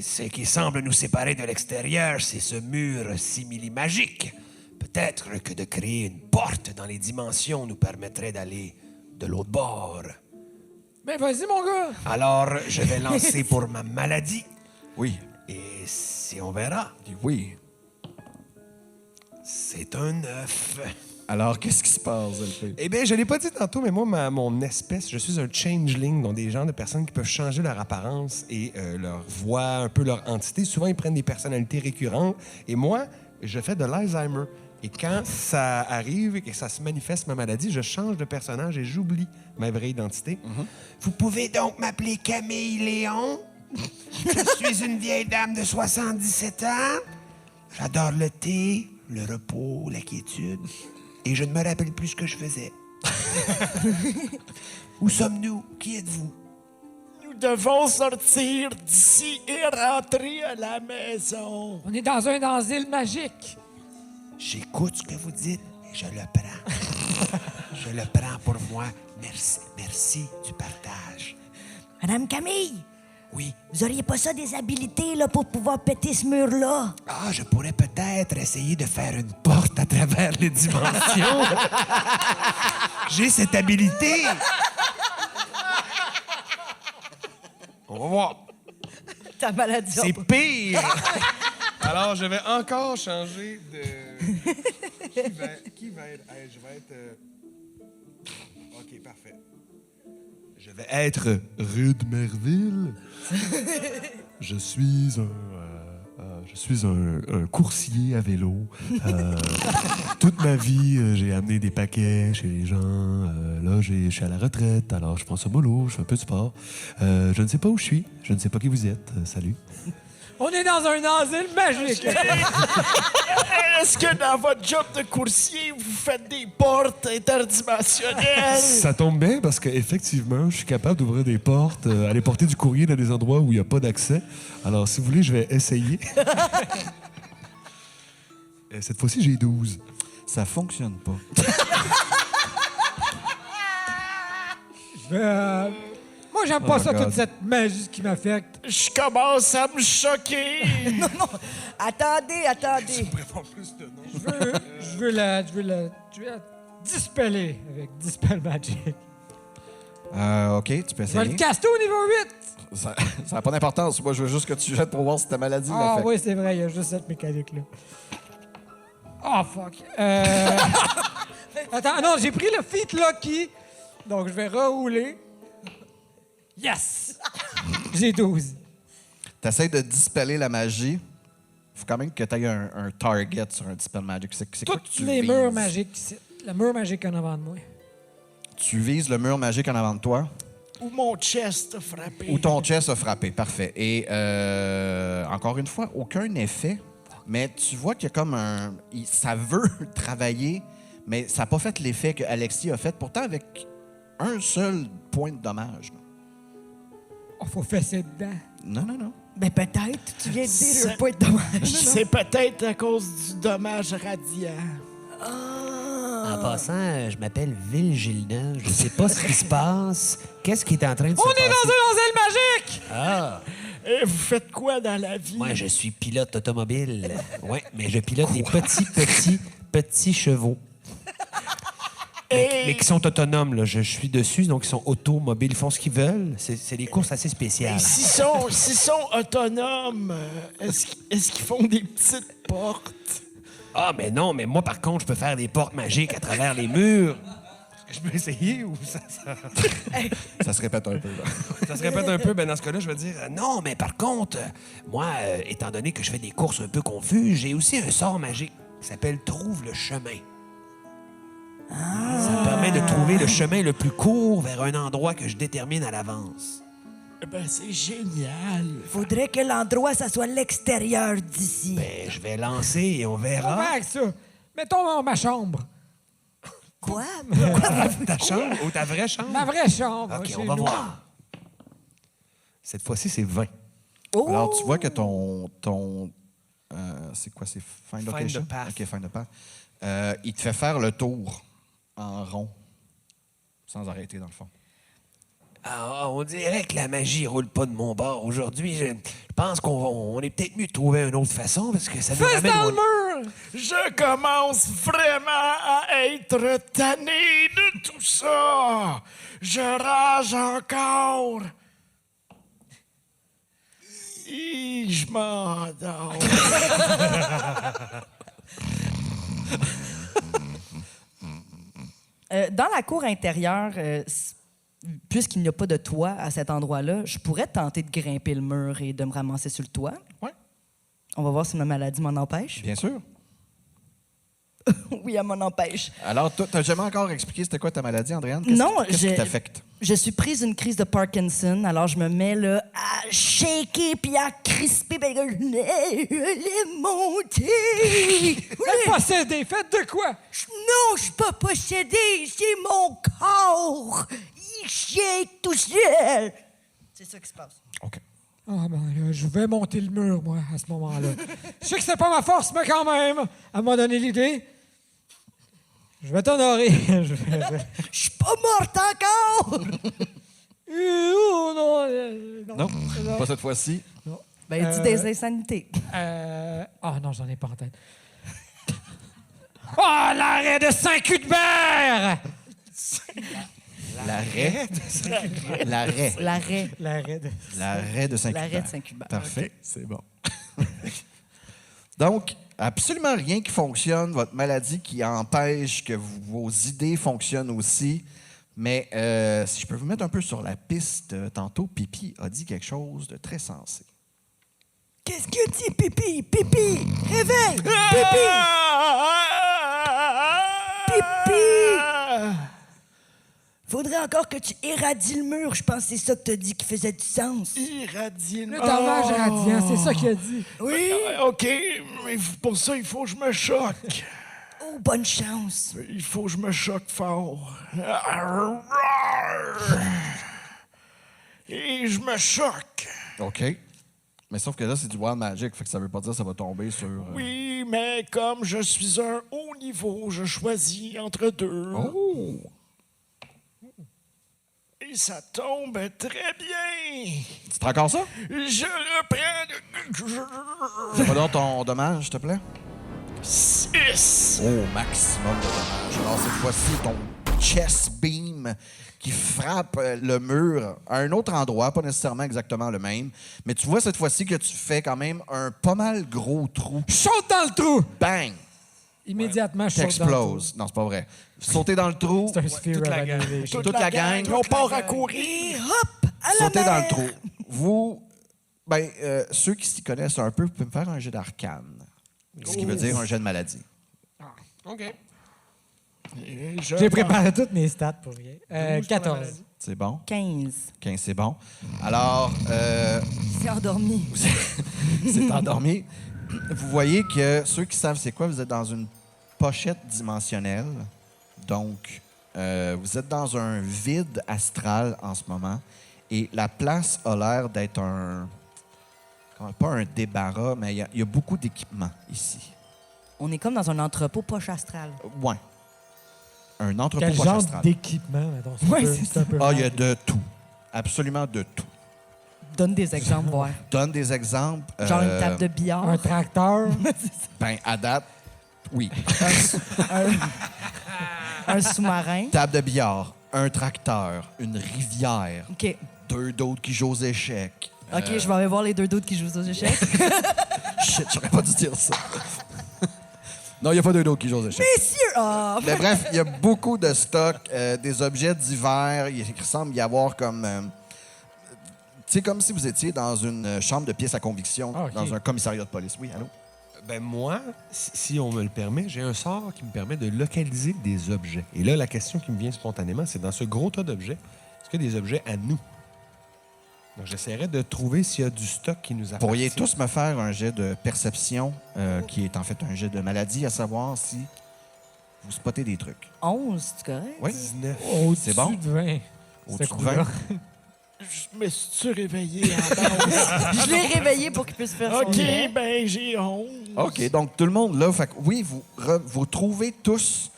Ce qui semble nous séparer de l'extérieur, c'est ce mur simili-magique. Peut-être que de créer une porte dans les dimensions nous permettrait d'aller de l'autre bord. Ben, vas-y, mon gars. Alors, je vais lancer pour ma maladie. Oui. Et si on verra, Oui. c'est un 9. Alors, qu'est-ce qui se passe, LP? Eh bien, je l'ai pas dit tantôt, mais moi, mon espèce, je suis un changeling, donc des gens de personnes qui peuvent changer leur apparence et leur voix, un peu leur entité. Souvent, ils prennent des personnalités récurrentes. Et moi, je fais de l'Alzheimer. Et quand ça arrive et que ça se manifeste, ma maladie, je change de personnage et j'oublie ma vraie identité. Vous pouvez donc m'appeler Camille Léon. Je suis une vieille dame de 77 ans. J'adore le thé, le repos, la quiétude. Et je ne me rappelle plus ce que je faisais. Où sommes-nous? Qui êtes-vous? Nous devons sortir d'ici et rentrer à la maison. On est dans un asile magique. J'écoute ce que vous dites et je le prends. Je le prends pour moi. Merci, merci du partage. Madame Camille, Oui. vous auriez pas ça des habilités là, pour pouvoir péter ce mur-là? Ah, je pourrais peut-être essayer de faire une porte à travers les dimensions. J'ai cette habilité. On va voir. Ta maladie. C'est pire! Alors, je vais encore changer de... Qui va être... Hey, je vais être... OK, parfait. Je vais être Rude Merville. Je suis un coursier à vélo. Toute ma vie, j'ai amené des paquets chez les gens. Là, je suis à la retraite, alors je prends ça mollo, je fais un peu de sport. Je ne sais pas où je suis, je ne sais pas qui vous êtes. Salut. On est dans un asile magique. Est-ce que dans votre job de coursier, vous faites des portes interdimensionnelles? Ça tombe bien parce qu'effectivement, je suis capable d'ouvrir des portes, aller porter du courrier dans des endroits où il n'y a pas d'accès. Alors, si vous voulez, je vais essayer. Cette fois-ci, j'ai 12. Ça fonctionne pas. Moi, j'aime pas ça, toute cette magie qui m'affecte. Je commence à me choquer. Attendez. Je veux la dispeller avec Dispel Magic. OK, tu peux Je vais le essayer. caster au niveau 8. Ça n'a pas d'importance. Moi, je veux juste que tu jettes pour voir si ta maladie Ah l'affecte. oui, c'est vrai, il y a juste cette mécanique-là. Oh, fuck. Attends, non, j'ai pris le Feet Lucky. Donc, je vais rerouler. Yes! J'ai 12. T'essayes de dispeller la magie. Faut quand même que tu aies un target sur un Dispel Magic. C'est quoi que Toutes tu les vises? murs magiques ici. Le mur magique en avant de moi. Tu vises le mur magique en avant de toi Ou mon chest a frappé. ou ton chest a frappé. Parfait. Et encore une fois, aucun effet. Mais tu vois qu'il y a comme un... Ça veut travailler, mais ça n'a pas fait l'effet que Alexis a fait. Pourtant, avec un seul point de dommage. Oh, faut fesser dedans. Non. Ben peut-être, tu viens de dire C'est- un point de dommage. C'est peut-être à cause du dommage radiant. En passant, je m'appelle Ville Gilleneuve. Je sais pas ce qui se passe. Qu'est-ce qui est en train de se On passer? est dans un asile magique! Ah, Et vous faites quoi dans la vie? moi, je suis pilote automobile. Oui, mais je pilote des petits chevaux. Mais qui sont autonomes, là. Je suis dessus, donc ils sont automobiles. Ils font ce qu'ils veulent. C'est des courses assez spéciales. S'ils sont autonomes, est-ce qu'ils font des petites portes? Ah, mais non, mais moi, par contre, je peux faire des portes magiques à travers les murs. Je peux essayer ou ça... Ça se répète un peu, là. Ça se répète un peu, ben dans ce cas-là, je vais dire non, mais par contre, moi, étant donné que je fais des courses un peu confuses, j'ai aussi un sort magique qui s'appelle Trouve le chemin. Ça me permet de trouver le chemin le plus court vers un endroit que je détermine à l'avance. Ben, c'est génial. Faudrait que l'endroit, ça soit l'extérieur d'ici. Ben, je vais lancer et on On verra. va avec ça. Mettons dans ma chambre. Quoi? Ta chambre ou ta vraie chambre? Ma vraie chambre. OK, chez on va nous. voir. Cette fois-ci, c'est 20. Alors, tu vois que ton c'est quoi? C'est Find Find Location? the path. OK, Find the Path. Il te fait faire le tour en rond, sans arrêter, dans le fond. Ah, on dirait que la magie roule pas de mon bord aujourd'hui. Je pense qu'on est peut-être mieux de trouver une autre façon parce que ça nous Fesse ramène dans au- le mur! Je commence vraiment à être tanné de tout ça. Je rage encore. Et je m'endors. Dans la cour intérieure, puisqu'il n'y a pas de toit à cet endroit-là, je pourrais tenter de grimper le mur et de me ramasser sur le toit. Ouais. On va voir si ma maladie m'en empêche. Bien sûr. Oui, elle m'en empêche. Alors, tu n'as jamais encore expliqué c'était quoi ta maladie, Andréane? Non, Qu'est-ce qui t'affecte? Je suis prise d'une crise de Parkinson, alors je me mets là à shaker puis à crisper. Ben, les montées. Possédé, faites de quoi? Non, je suis pas possédé, c'est mon corps. Il shake tout seul. C'est ça qui se passe. OK. Ah ben là, je vais monter le mur, moi, à ce moment-là. Je sais que c'est pas ma force, mais quand même, elle m'a donné l'idée. Je vais t'honorer. Je suis pas morte encore. Oh, non, Non, pas cette fois-ci. Ben, dis des insanités. Ah non, j'en ai pas en tête. Oh, l'arrêt de Saint-Cuthbert! L'arrêt. L'arrêt. L'arrêt. L'arrêt de... L'arrêt de Saint-Cuthbert. L'arrêt de Saint-Cuthbert. Parfait, c'est bon. Donc, absolument rien qui fonctionne, votre maladie qui empêche que vos idées fonctionnent aussi. Mais si je peux vous mettre un peu sur la piste, tantôt, Pipi a dit quelque chose de très sensé. Qu'est-ce que dit Pipi? Pipi, réveille! Pipi! Pipi! Faudrait encore que tu éradies le mur. Je pense que c'est ça que t'as dit qui faisait du sens. Irradie Le dommage radiant, c'est ça qu'il a dit. Oui? OK, mais pour ça, il faut que je me choque. Oh, bonne chance. Il faut que je me choque fort. Et je me choque. OK. Mais sauf que là, c'est du Wild Magic, fait que ça veut pas dire que ça va tomber sur... Oui, mais comme je suis un haut niveau, je choisis entre deux. Oh! Et ça tombe très bien. C'est encore ça? Je reprends Fais-moi donc ton dommage, s'il te plaît. 6. Au maximum de dommages. Alors, cette fois-ci, ton chest beam qui frappe le mur à un autre endroit, pas nécessairement exactement le même, mais tu vois cette fois-ci que tu fais quand même un pas mal gros trou. Saute dans le trou! Bang! Immédiatement, je saute dans le trou. T'exploses. Non, c'est pas vrai. Sauter dans le trou, C'est un sphere toute of la gang. annihilation. toute la gang, On part à courir. Et hop, à la sauter dans le mer. trou. Vous, ceux qui s'y connaissent un peu, vous pouvez me faire un jet d'arcane. Ce qui veut dire un jet de maladie. OK. J'ai préparé toutes mes stats pour rien. 14. C'est bon? 15. 15, c'est bon. Alors, Il s'est endormi. c'est endormi. Vous voyez que ceux qui savent c'est quoi, vous êtes dans une pochette dimensionnelle. Donc, vous êtes dans un vide astral en ce moment. Et la place a l'air d'être pas un débarras, mais il y a beaucoup d'équipements ici. On est comme dans un entrepôt poche astrale. Ouais. Un entrepôt Quel poche genre astral. d'équipement? mettons? C'est un Ouais, peu- c'est c'est un peu Ah, il y a vague. de tout. Absolument de tout. Donne des exemples, voir. Donne des exemples. Genre une table de billard. Un tracteur. Ben, à date, oui. Un sous-marin. Table de billard, un tracteur, une rivière, OK. 2 d'autres qui jouent aux échecs. OK, je vais aller voir les deux doutes qui jouent aux échecs. Shit, j'aurais pas dû dire ça. Non, il n'y a pas de qui j'ose échec. Messieurs! Ah! Mais bref, il y a beaucoup de stocks, des objets divers. Il semble y avoir comme... c'est comme si vous étiez dans une chambre de pièces à conviction, Ah, OK. dans un commissariat de police. Oui, allô? Ben moi, si on me le permet, j'ai un sort qui me permet de localiser des objets. Et là, la question qui me vient spontanément, c'est dans ce gros tas d'objets, est-ce qu'il y a des objets à nous? Donc, j'essaierai de trouver s'il y a du stock qui nous appartient. Pourriez tous me faire un jet de perception, qui est en fait un jet de maladie, à savoir si vous spottez des trucs. 11, c'est correct? Oui? 19. Au-dessus bon? de 20. Au-dessus Ce de coup-là. 20? Je me suis réveillé en bas. Je l'ai réveillé pour qu'il puisse faire son OK, jet. ben j'ai 11. OK, donc tout le monde là, fait que oui, vous trouvez tous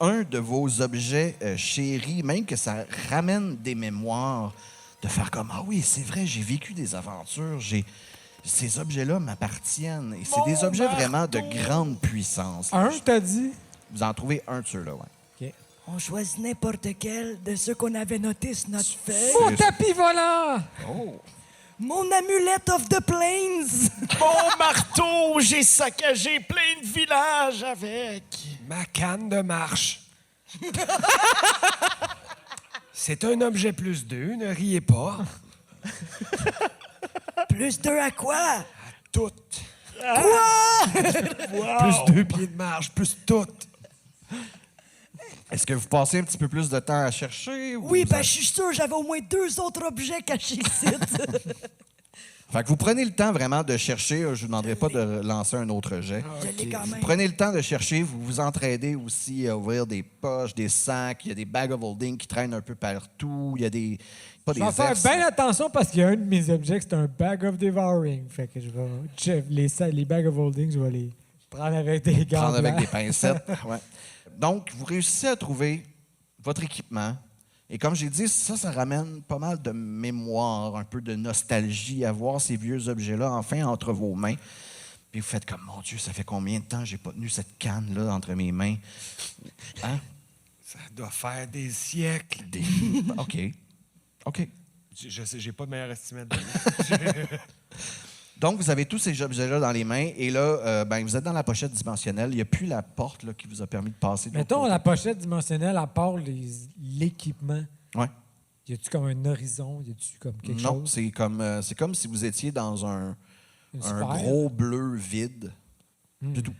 un de vos objets chéris, même que ça ramène des mémoires, de faire comme ah oui, c'est vrai, j'ai vécu des aventures, ces objets-là m'appartiennent et c'est des objets vraiment de grande puissance. Un, t'as dit? Vous en trouvez un de ceux-là, ouais. On choisit n'importe quel de ceux qu'on avait notés sur notre feuille. Mon tapis volant! Mon amulette of the plains! Mon marteau, j'ai saccagé plein de villages avec. Ma canne de marche. C'est un objet plus 2, ne riez pas. Plus 2 à quoi? Tout. Plus 2 pieds de marche, plus tout. Est-ce que vous passez un petit peu plus de temps à chercher? Ou Oui, vous ben je suis sûr, j'avais au moins 2 autres objets cachés ici. Fait que vous prenez le temps vraiment de chercher. Je ne vous demanderai pas de lancer un autre jet. Je l'ai quand même. Prenez le temps de chercher. Vous vous entraidez aussi à ouvrir des poches, des sacs. Il y a des bags of holding qui traînent un peu partout. Il y a des... Pas Je des vais faire ers. bien attention parce qu'il y a un de mes objets, c'est un bag of devouring. Fait que je vais... Les bags of holding, je vais les prendre avec des gants Prendre avec blancs. des pincettes. Ouais. Donc, vous réussissez à trouver votre équipement. Et comme j'ai dit, ça ramène pas mal de mémoire, un peu de nostalgie à voir ces vieux objets-là enfin entre vos mains. Puis vous faites comme, mon Dieu, ça fait combien de temps que j'ai pas tenu cette canne-là entre mes mains? Hein? Ça doit faire des siècles. OK. OK. Je sais, j'ai pas de meilleure estimate de lui. Donc, vous avez tous ces objets-là dans les mains. Et là, ben, vous êtes dans la pochette dimensionnelle. Il n'y a plus la porte là, qui vous a permis de passer. de l'autre Mettons côté. la pochette dimensionnelle, à part l'équipement, Ouais. y a-tu comme un horizon? Y a-tu comme quelque Non, chose? c'est comme si vous étiez dans un Une sphère? gros bleu vide. C'est tout.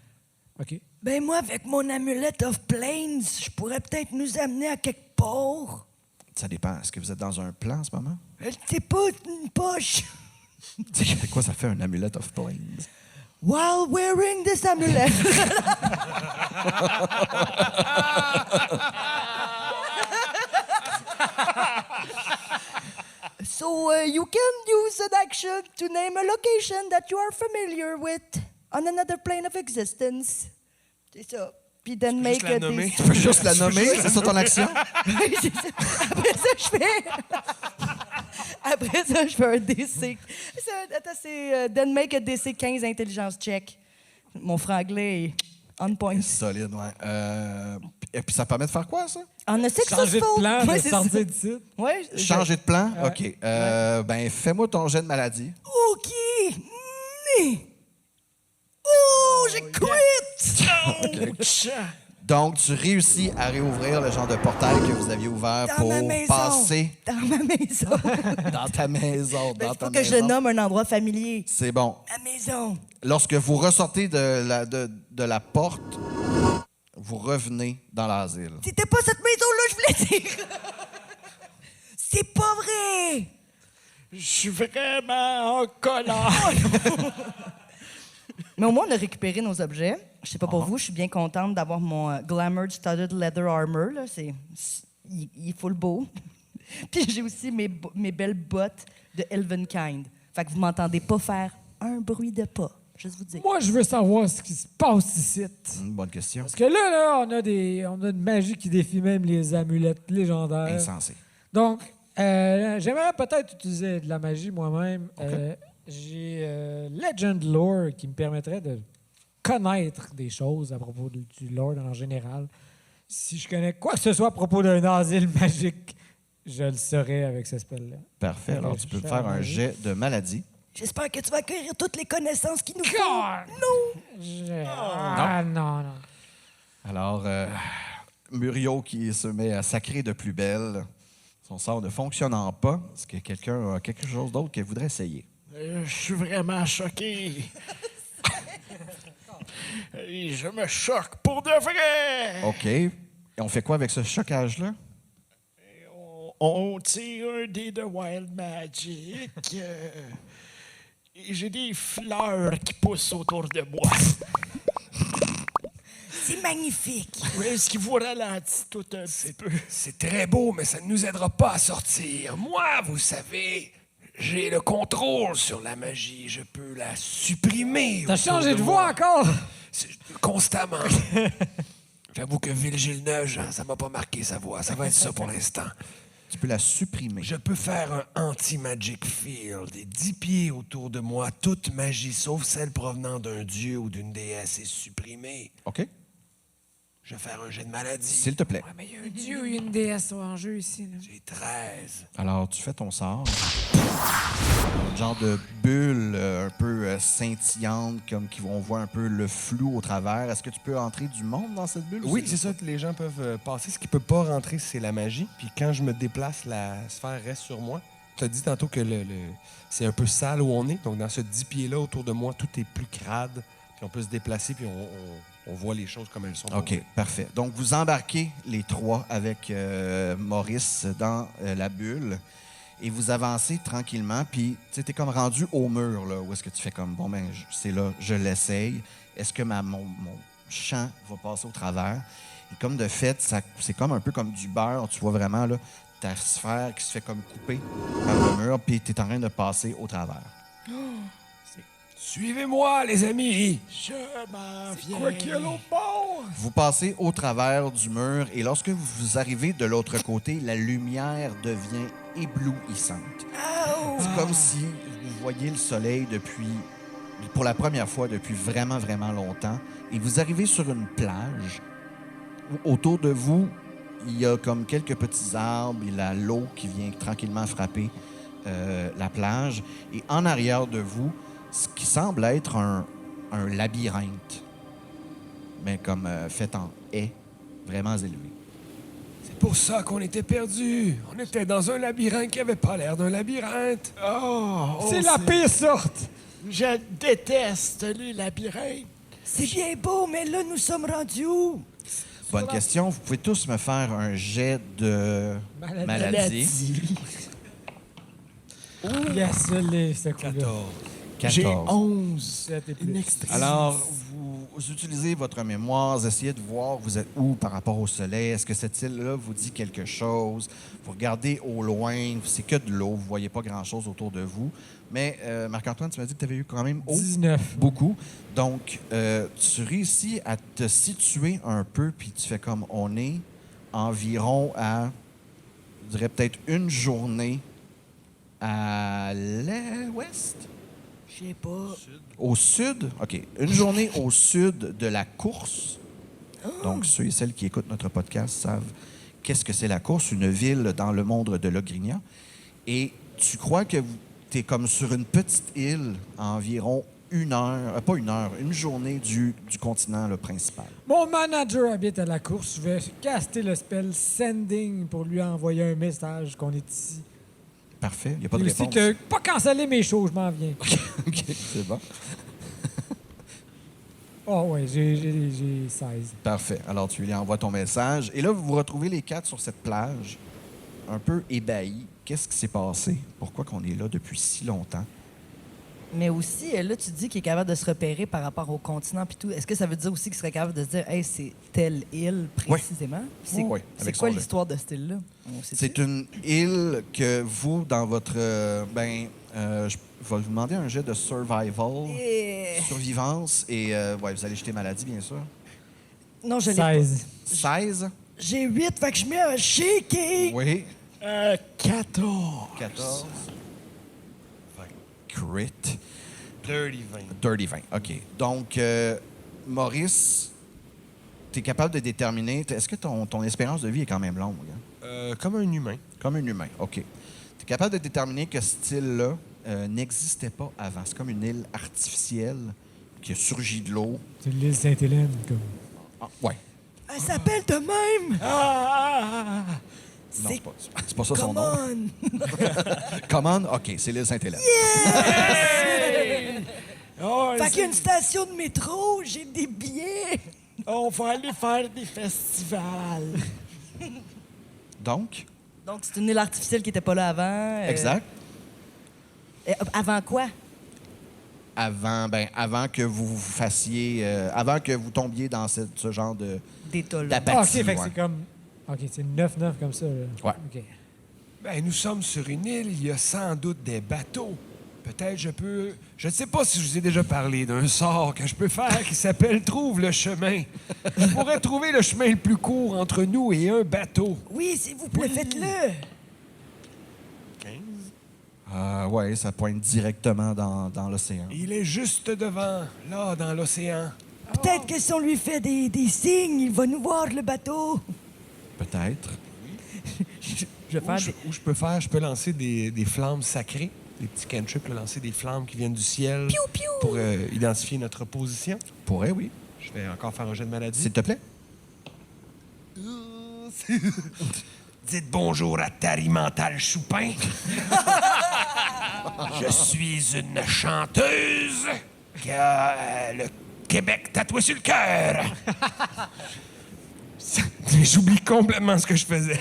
OK. Ben moi, avec mon amulette of plains, je pourrais peut-être nous amener à quelque part. Ça dépend. Est-ce que vous êtes dans un plan en ce moment? C'est pas une poche. C'est quoi ça fait un amulette of plains? While wearing this amulet. So you can use an action to name a location that you are familiar with on another plane of existence. C'est ça. Puis then make la a nommer. Tu peux juste la nommer, c'est ça ton action? C'est ça. Après ça, je fais. Après ça, je fais un DC. Attends, c'est then make a DC 15 intelligence check. Mon franglais est on point. Solide, ouais. Et puis ça permet de faire quoi, ça? On a successful. Changer de plan, Ouais, de c'est sortir ça. d'ici. Ouais, Changer de plan? Ouais. OK. Ben, fais-moi ton jet de maladie. OK. Oh, j'ai quit! Ouch! Donc, tu réussis à réouvrir le genre de portail que vous aviez ouvert Dans pour ma maison. passer Dans ma maison. dans ta maison. Ben, dans il ta faut que je le maison. nomme un endroit familier. C'est bon. La maison. Lorsque vous ressortez de la porte, vous revenez dans l'asile. C'était pas cette maison-là, je voulais dire. C'est pas vrai. Je suis vraiment en colère. Mais au moins, on a récupéré nos objets. Je sais pas pour vous, je suis bien contente d'avoir mon Glamour Studded Leather Armor. Là. Il est full beau. Puis j'ai aussi mes belles bottes de Elvenkind. Fait que vous m'entendez pas faire un bruit de pas. Juste vous dire. Moi, je veux savoir ce qui se passe ici. Une bonne question. Parce que là, on a une magie qui défie même les amulettes légendaires. Insensé. Donc, j'aimerais peut-être utiliser de la magie moi-même. J'ai Legend Lore qui me permettrait de connaître des choses à propos du lore en général. Si je connais quoi que ce soit à propos d'un asile magique, je le saurais avec ce spell-là. Parfait. Alors, tu peux Je faire un magie. jet de maladie. J'espère que tu vas acquérir toutes les connaissances qu'il nous faut. God! Ah, non. Alors, Muriel qui se met à sacrer de plus belle, son sort ne fonctionnant pas. Est-ce que quelqu'un a quelque chose d'autre qu'il voudrait essayer? Je suis vraiment choqué. Et je me choque pour de vrai. OK. Et on fait quoi avec ce chocage-là? On tire un dé de Wild Magic. Et j'ai des fleurs qui poussent autour de moi. C'est magnifique. Est-ce qu'il vous ralentit tout un petit peu? C'est très beau, mais ça ne nous aidera pas à sortir. Moi, vous savez, j'ai le contrôle sur la magie. Je peux la supprimer. T'as autour changé de moi. voix encore? Constamment. J'avoue que Villegilneuge, ça m'a pas marqué sa voix. Ça va être ça pour l'instant. Tu peux la supprimer. Je peux faire un anti-magic field et 10 pieds autour de moi. Toute magie, sauf celle provenant d'un dieu ou d'une déesse, est supprimée. OK? Je vais faire un jet de maladie. S'il te plaît. Ouais, mais il y a un dieu et une déesse en jeu ici. Là. J'ai 13. Alors, tu fais ton sort. Un genre de bulle un peu scintillante, comme on voit un peu le flou au travers. Est-ce que tu peux entrer du monde dans cette bulle? Oui, c'est ça que les gens peuvent passer. Ce qui peut pas rentrer, c'est la magie. Puis quand je me déplace, la sphère reste sur moi. Tu as dit tantôt que c'est un peu sale où on est. Donc, dans ce 10 pieds-là, autour de moi, tout est plus crade. Puis on peut se déplacer, puis on voit les choses comme elles sont. OK, parfait. Donc, vous embarquez les trois avec Maurice dans la bulle et vous avancez tranquillement. Puis, tu sais, t'es comme rendu au mur, là, où est-ce que tu fais comme, bon, ben, c'est là, je l'essaye. Est-ce que mon champ va passer au travers? Et comme de fait, c'est comme un peu comme du beurre. Tu vois vraiment, là, ta sphère qui se fait comme couper par le mur, puis tu es en train de passer au travers. Suivez-moi, les amis. Je m'en viens. Quoi qu'il y a l'autre bord? Vous passez au travers du mur et lorsque vous arrivez de l'autre côté, la lumière devient éblouissante. C'est comme si vous voyez le soleil pour la première fois depuis vraiment, vraiment longtemps. Et vous arrivez sur une plage où autour de vous, il y a comme quelques petits arbres et l'eau qui vient tranquillement frapper la plage. Et en arrière de vous, ce qui semble être un labyrinthe, mais comme fait en haies, vraiment élevé. C'est pour ça qu'on était perdus. On était dans un labyrinthe qui avait pas l'air d'un labyrinthe. C'est la pire sorte! Je déteste les labyrinthes. C'est bien beau, mais là, nous sommes rendus où? Bonne question. Vous pouvez tous me faire un jet de maladie. Yes, je l'ai, ce coup-là. 14. J'ai 11. 7 et Une plus. extrême. Alors, vous utilisez votre mémoire, vous essayez de voir vous êtes où par rapport au soleil. Est-ce que cette île-là vous dit quelque chose? Vous regardez au loin, c'est que de l'eau, vous ne voyez pas grand-chose autour de vous. Mais Marc-Antoine, tu m'as dit que tu avais eu quand même haut. 19. Beaucoup. Donc, tu réussis à te situer un peu, puis tu fais comme on est environ à, je dirais peut-être une journée à l'ouest. Je sais pas. Au sud, OK. Une journée au sud de la course. Donc, ceux et celles qui écoutent notre podcast savent qu'est-ce que c'est la course, une ville dans le monde de Logrinia. Et tu crois que tu es comme sur une petite île à environ une journée du continent le principal. Mon manager habite à la course. Je vais caster le spell Sending pour lui envoyer un message qu'on est ici. Parfait. Il n'y a pas de Et aussi réponse. que pas canceller mes shows, je m'en viens. OK, c'est bon. Oh ouais, j'ai 16. Parfait. Alors, tu lui envoies ton message. Et là, vous vous retrouvez les quatre sur cette plage, un peu ébahis. Qu'est-ce qui s'est passé? Pourquoi qu'on est là depuis si longtemps? Mais aussi, là, tu dis qu'il est capable de se repérer par rapport au continent puis tout. Est-ce que ça veut dire aussi qu'il serait capable de se dire, hey, c'est telle île précisément? Puis C'est Oui, c'est avec quoi son jet. l'histoire de cette île-là? On sait-tu? C'est une île que vous, dans votre... je vais vous demander un jet de survival, survivance, et vous allez jeter maladie, bien sûr. Non, je l'ai pas. 16. 16. J'ai 8, fait que je mets un shaky. Oui. 14. 14. Crit. Dirty 20. Dirty 20. OK. Donc, Maurice, tu es capable de déterminer... Est-ce que ton espérance de vie est quand même longue? Hein? Comme un humain. Comme un humain. OK. Tu es capable de déterminer que ce style-là, n'existait pas avant. C'est comme une île artificielle qui a surgi de l'eau. C'est l'île Sainte-Hélène, comme. Ah, ouais. Elle s'appelle de même. Non, C'est c'est pas ça son nom. Come on. Comment? OK, c'est l'île Sainte-Hélène. Oh, Fait qu'il y a une station de métro, j'ai des billets. on va aller faire des festivals. Donc, Donc, c'est une île artificielle qui n'était pas là avant. exact. Avant quoi? Avant que vous fassiez... avant que vous tombiez dans ce genre de... Des tôles. d'apathie. Ah, OK, fait que ouais. c'est comme. OK, c'est 9-9 comme ça. Là. Ouais. OK. Ben, nous sommes sur une île, il y a sans doute des bateaux. Peut-être je peux... Je ne sais pas si je vous ai déjà parlé d'un sort que je peux faire qui s'appelle « Trouve le chemin ». Je pourrais trouver le chemin le plus court entre nous et un bateau. Oui, s'il vous plaît, faites-le. Ouais, ça pointe directement dans l'océan. Il est juste devant, là, dans l'océan. Peut-être que si on lui fait des signes, il va nous voir, le bateau. Peut-être. Je vais faire des... Ou je peux lancer des flammes sacrées, des petits cantrips, là, lancer des flammes qui viennent du ciel pour identifier notre position. Pourrait, oui. Je vais encore faire un jet de maladie. S'il te plaît. Dites bonjour à Tari Mental Choupin. Je suis une chanteuse qui a le Québec tatoué sur le cœur. J'oublie complètement ce que je faisais.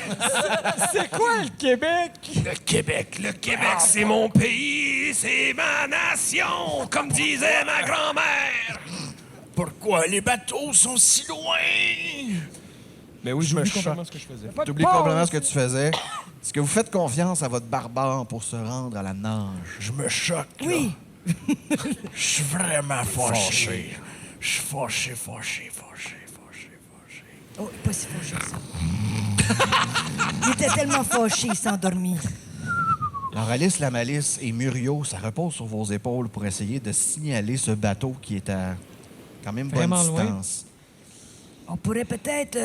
C'est quoi le Québec? Le Québec, c'est mon pays, c'est ma nation, comme disait ma grand-mère. Pourquoi les bateaux sont si loin? Mais oui, j'oublie choque. complètement ce que je faisais. Pas de T'oublies pause. complètement ce que tu faisais. Est-ce que vous faites confiance à votre barbare pour se rendre à la nage? Je me choque, là. Oui. Je suis vraiment fâché. Je suis fâché. Oh, pas si fâché que ça. Il était tellement fâché, il s'est endormi. Alors, Alice la Malice et Muriot, ça repose sur vos épaules pour essayer de signaler ce bateau qui est à quand même bonne Vraiment loin. distance. On pourrait peut-être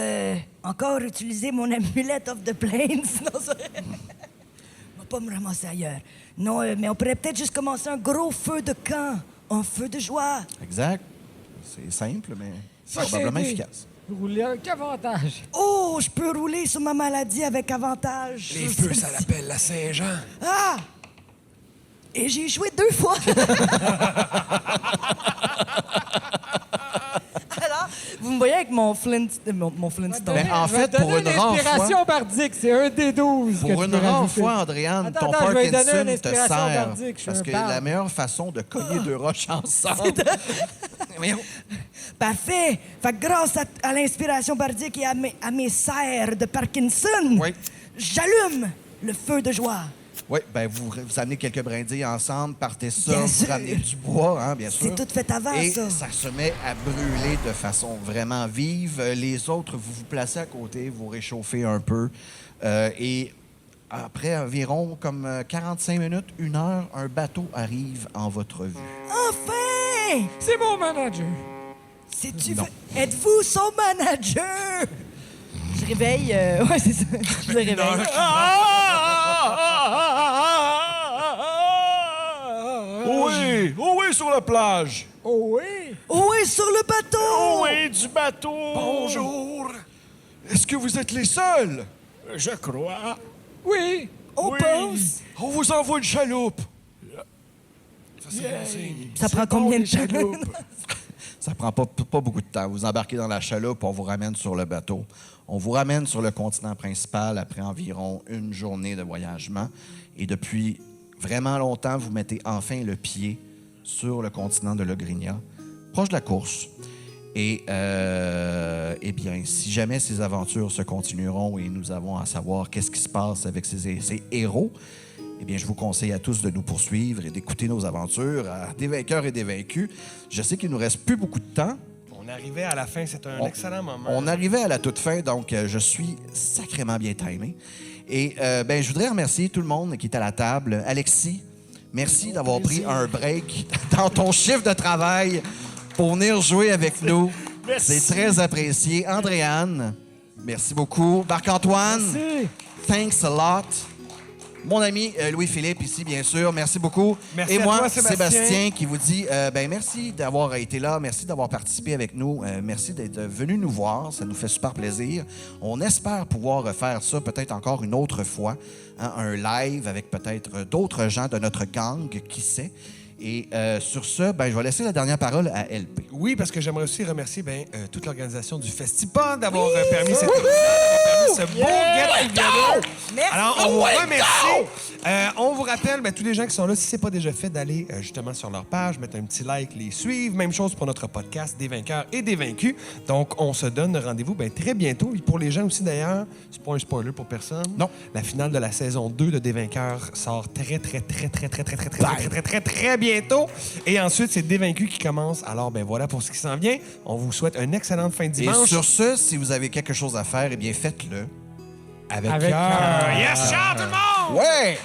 encore utiliser mon amulette of the plains. Non, ça... On va pas me ramasser ailleurs. Non, mais on pourrait peut-être juste commencer un gros feu de camp. Un feu de joie. Exact. C'est simple, mais c'est Pas probablement s'aider. efficace. Vous roulez avec avantage. Oh, je peux rouler sur ma maladie avec avantage. Les feux, ça l'appelle la Saint-Jean. Ah! Et j'ai joué 2 fois. Alors, vous me voyez avec mon Flintstone. Ben, en Je vais fait, te pour donner une rare inspiration fois- bardique, c'est un des 12. Pour une rare fois, Andréane, Attends, ton attends, je vais lui donner Parkinson une te inspiration sert. bardique, je suis Parce un que barde. la meilleure façon de cogner deux roches ensemble... Voyons. Parfait. Fait que grâce à l'inspiration bardique et à mes serres de Parkinson, Oui. j'allume le feu de joie. Oui, ben vous amenez quelques brindilles ensemble, partez ça, Bien vous sûr. ramenez du bois, hein, bien sûr. C'est tout fait avant, Et ça. ça se met à brûler de façon vraiment vive. Les autres, vous vous placez à côté, vous réchauffez un peu. Et après environ comme 45 minutes, 1 heure, un bateau arrive en votre vue. Enfin! C'est mon manager. Non. Êtes-vous son manager? Je réveille... ouais, c'est ça. Je le réveille. Oui, sur la plage. Oh oui. Où est sur le bateau? Oui, du bateau. Bonjour. Est-ce que vous êtes les seuls? Je crois. Oui. On pense. On vous envoie une chaloupe. Ça prend combien de temps? Ça prend pas beaucoup de temps. Vous embarquez dans la chaloupe, on vous ramène sur le bateau. On vous ramène sur le continent principal après environ 1 journée de voyagement. Et depuis vraiment longtemps, vous mettez enfin le pied sur le continent de l'Ogrinia, proche de la course. Et, eh bien, si jamais ces aventures se continueront et nous avons à savoir qu'est-ce qui se passe avec ces héros, eh bien, je vous conseille à tous de nous poursuivre et d'écouter nos aventures à Des vainqueurs et des vaincus. Je sais qu'il nous reste plus beaucoup de temps. On arrivait à la fin, c'est un excellent moment. On arrivait à la toute fin, donc je suis sacrément bien timé. Et je voudrais remercier tout le monde qui est à la table. Alexis, merci d'avoir pris un break dans ton chiffre de travail pour venir jouer avec nous. Merci. C'est très apprécié. Andréane, merci beaucoup. Marc-Antoine, Merci. thanks a lot. Mon ami Louis-Philippe, ici, bien sûr. Merci beaucoup. Merci Et à moi, toi, Sébastien, qui vous dit merci d'avoir été là, merci d'avoir participé avec nous, merci d'être venu nous voir. Ça nous fait super plaisir. On espère pouvoir refaire ça peut-être encore une autre fois, hein, un live avec peut-être d'autres gens de notre gang, qui sait. Et sur ce, je vais laisser la dernière parole à LP. Oui, parce que j'aimerais aussi remercier toute l'organisation du Festipod d'avoir permis cette émission, d'avoir permis ce beau get-together. Merci. Alors, on vous remercie. On vous rappelle, tous les gens qui sont là, si ce n'est pas déjà fait, d'aller justement sur leur page, mettre un petit like, les suivre. Même chose pour notre podcast Des vainqueurs et des vaincus. Donc, on se donne rendez-vous très bientôt. Et pour les gens aussi, d'ailleurs, c'est pas un spoiler pour personne. Non. La finale de la saison 2 de Des vainqueurs sort très bientôt. Et ensuite, c'est Des vaincus qui commence. Alors, voilà pour ce qui s'en vient. On vous souhaite une excellente fin de dimanche. Et sur ce, si vous avez quelque chose à faire, eh bien, faites-le. Avec Avec cœur. cœur. Yes, ciao tout le monde! Ouais!